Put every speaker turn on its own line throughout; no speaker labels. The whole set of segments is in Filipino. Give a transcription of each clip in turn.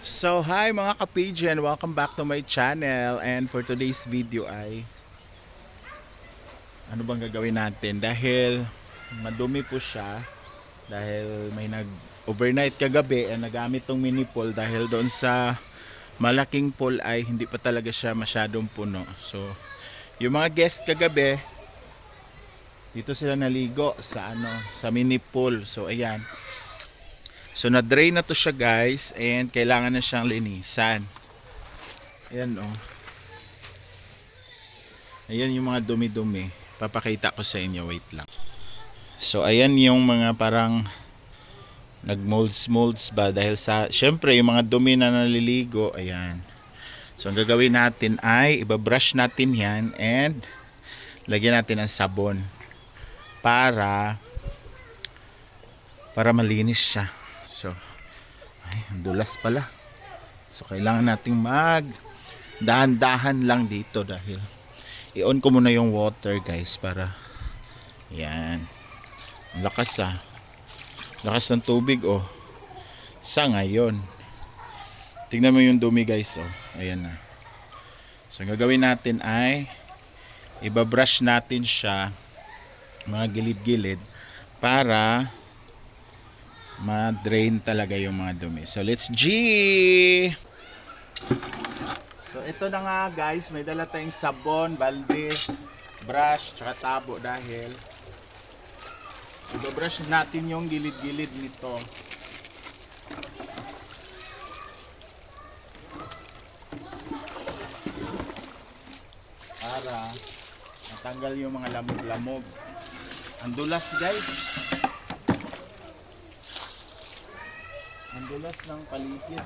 So hi mga ka-pigeon, welcome back to my channel, and for today's video ay ano bang gagawin natin dahil madumi po siya dahil may nag-overnight kagabi at nagamit tong mini pool dahil doon sa malaking pool ay hindi pa talaga siya masyadong puno. So yung mga guest kagabi dito sila naligo sa sa mini pool. So ayan. So na-drain na to siya guys and kailangan na siyang linisan. Ayan oh. Ayan yung mga dumi-dumi. Papakita ko sa inyo, wait lang. So ayan yung mga parang nag-molds ba dahil sa syempre yung mga dumi na naliligo, ayan. So ang gagawin natin ay ibabrush natin yan and lagyan natin ng sabon para malinis siya. So ay, ang dulas pala. So kailangan nating dahan-dahan lang dito dahil i-on ko muna yung water guys para yan. Ang lakas lakas ng tubig oh. Sa ngayon. Tingnan mo yung dumi guys oh. Ayan na. So ang gagawin natin ay ibabrush natin siya mga gilid-gilid para ma-drain talaga yung mga dumi. So let's G! So ito na nga guys, may dala tayong sabon, balde, brush, tsaka tabo dahil i-brush natin yung gilid-gilid nito. Para matanggal yung mga lamog-lamog. Ang dulas guys. Ang dulas ng paligid.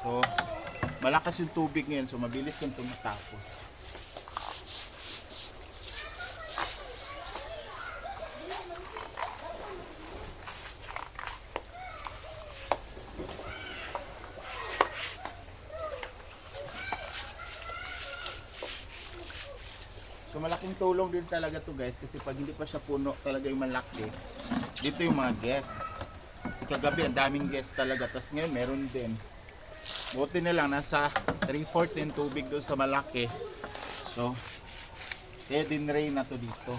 So, malakas yung tubig ngayon, so mabilis yung tumatapos. So malaking tulong din talaga to guys, kasi pag hindi pa siya puno talaga yung malaki, dito yung mga guests. Kasi kagabi ang daming guests talaga, tas ngayon meron din. Buti na lang, nasa 3/4 yung tubig doon sa malaki. So, kaya din-drain na to dito.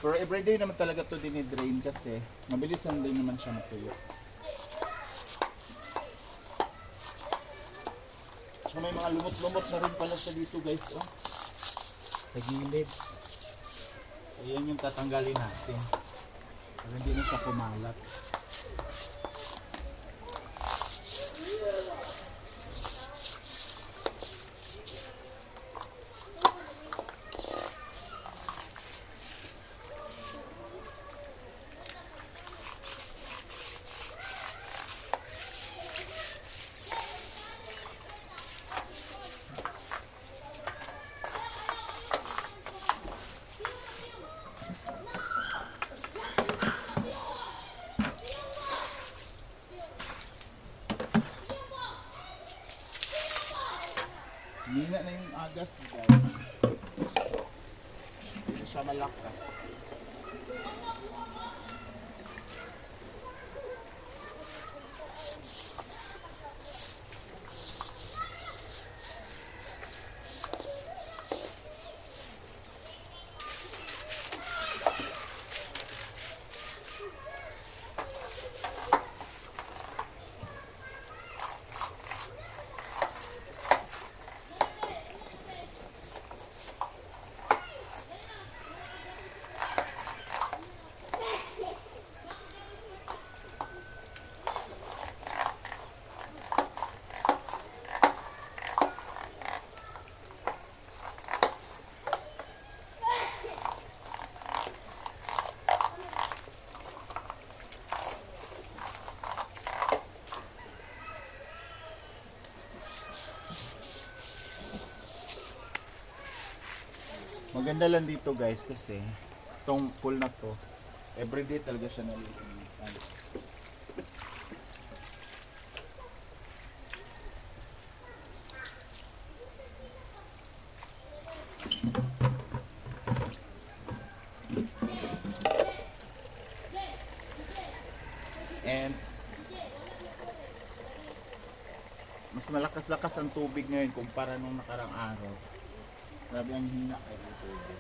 Pero everyday naman talaga to din-drain kasi mabilis lang din naman siya matuyo. So, may mga lumot-lumot na rin pala sa dito guys. Oh. Sa gilid. Ayan yung tatanggalin natin. Para hindi na siya kumalat. Mina na yung agas guys. Hindi siya malakas. Maganda lang dito guys kasi itong pool na to everyday talaga siya nalilinisan. And mas malakas-lakas ang tubig ngayon kumpara nung nakarang araw. Grabe ang hina ay ang tubig.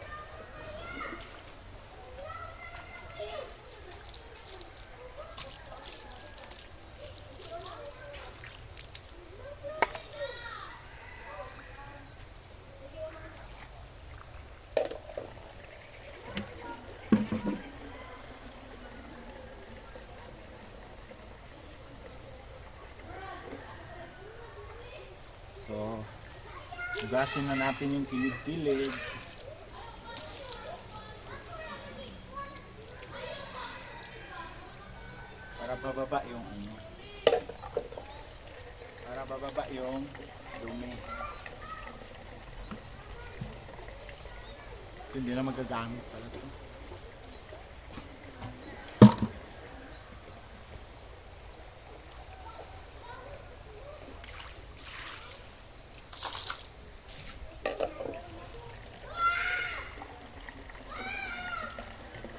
So, hugasin na natin yung kilid-kilid. Para bababa yung ano. Para bababa yung dumi. Ito, hindi na magagamit pala ito.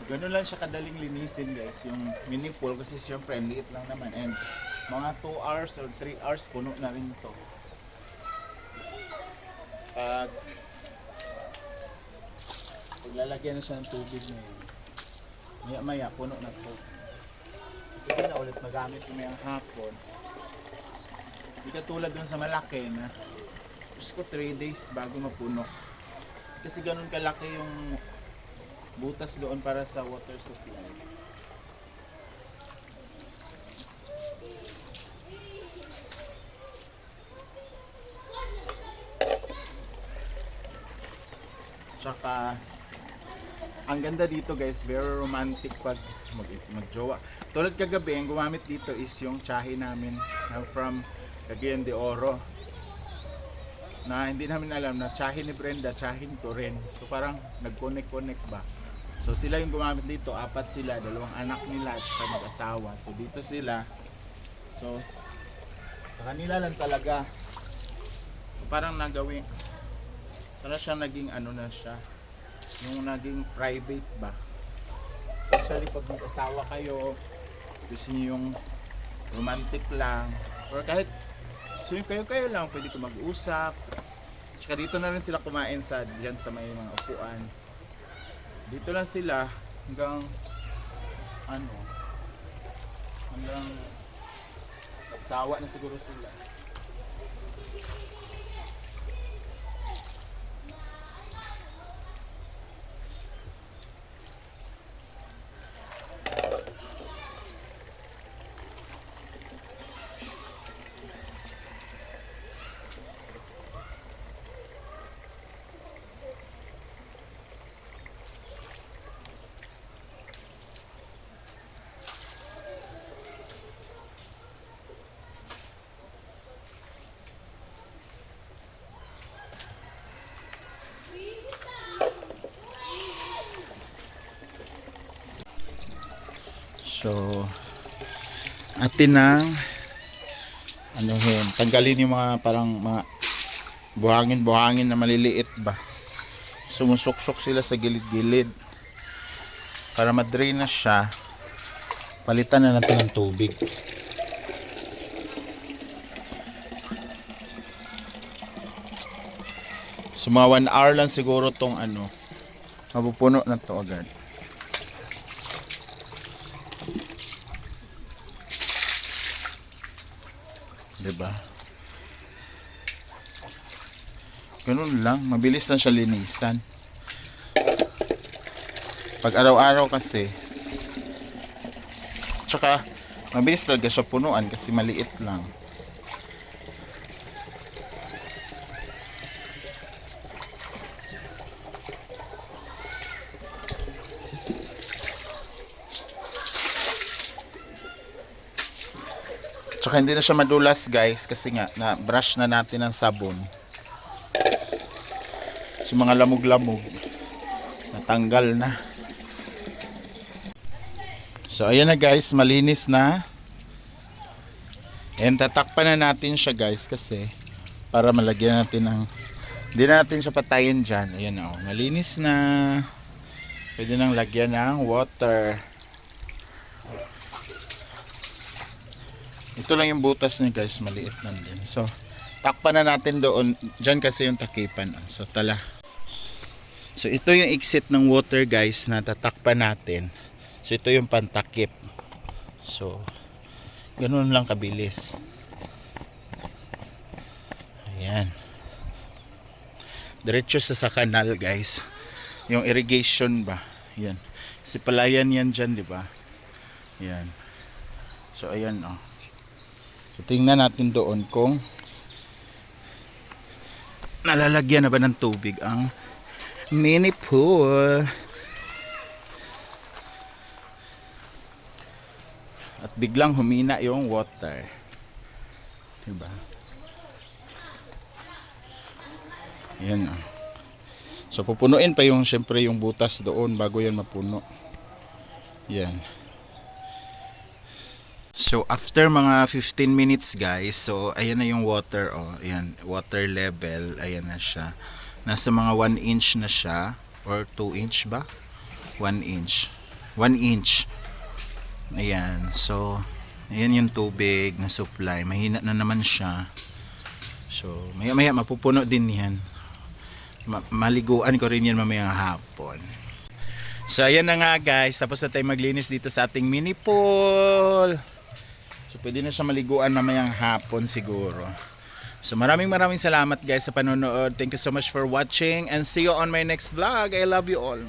Ganun lang siya kadaling linisin guys, yung mini pool kasi syempre liit lang naman and mga 2 hours or 3 hours puno na rin ito. Paglalagyan na siya ng tubig ngayon, maya maya puno na ito. Hindi na ulit magamit yung mayang hapon. Hindi katulad dun sa malaki na gusto ko 3 days bago mapuno. Kasi ganun kalaki yung butas doon para sa water supply. Tsaka ang ganda dito guys, very romantic pag magjowa. Tulad kagabi, ang gumamit dito is yung tsahe namin from Cagayan de Oro. Na hindi namin alam na tsahin ni Brenda, tsahin ko rin. So parang nag-connect ba. So sila yung gumamit dito, 4 sila, 2 anak nila at saka mag-asawa. So dito sila. So sa kanila lang talaga. So, parang nagawin. Para siya naging ano na siya. Yung naging private ba. Especially pag mag-asawa kayo, gusto niyo yung romantic lang. Or kahit so yung kayo lang, pwede ko mag-usap. Tsaka dito na rin sila kumain sa dyan sa may mga upuan. Dito lang sila hanggang hanggang magsawa na siguro sila. So, atin nang tanggalin yung mga parang mga buhangin na maliliit ba. Sumusuksok sila sa gilid-gilid para ma-drain na siya. Palitan na natin ng tubig. So, mga 1 hour lang siguro tong mapupuno na to agad. Diba? Ganun lang, mabilis na siya linisan. Pag araw-araw kasi, tsaka mabilis talaga siya punuan kasi maliit lang. Tsaka hindi na siya madulas guys kasi nga na brush na natin ng sabon. So mga lamog-lamog natanggal na. So ayan na guys, malinis na. And tatakpan na natin siya guys kasi para malagyan natin ng, hindi natin siya patayin dyan. Ayan o, malinis na. Pwede nang lagyan ng water. Ito lang yung butas niya guys, maliit lang din. So, takpan na natin doon. Diyan kasi yung takipan. So, tala. So, ito yung exit ng water guys na tatakpan natin. So, ito yung pantakip. So, ganun lang kabilis. Ayan. Diretso sa kanal guys. Yung irrigation ba? Yan. Si palayan yan dyan, di ba? Yan. So, ayan oh. So, tingnan natin doon kung nalalagyan na ba ng tubig ang mini pool. At biglang humina yung water. Diba? Ayan oh. So, pupunuin pa yung, syempre, yung butas doon bago yan mapuno. Yan. So after mga 15 minutes guys, so ayan na yung water oh, ayan, water level, ayan na siya. Nasa mga 1 inch na siya or 2 inch ba? 1 inch. 1 inch. Ayan, so ayan yung tubig na supply, mahina na naman siya. So maya-maya mapupuno din yan. Maliguan ko rin yan mamayang hapon. So ayan na nga guys, tapos na tayo maglinis dito sa ating mini pool. So pwede na siya maliguan mamayang hapon siguro. So maraming salamat guys sa panonood. Thank you so much for watching and see you on my next vlog. I love you all.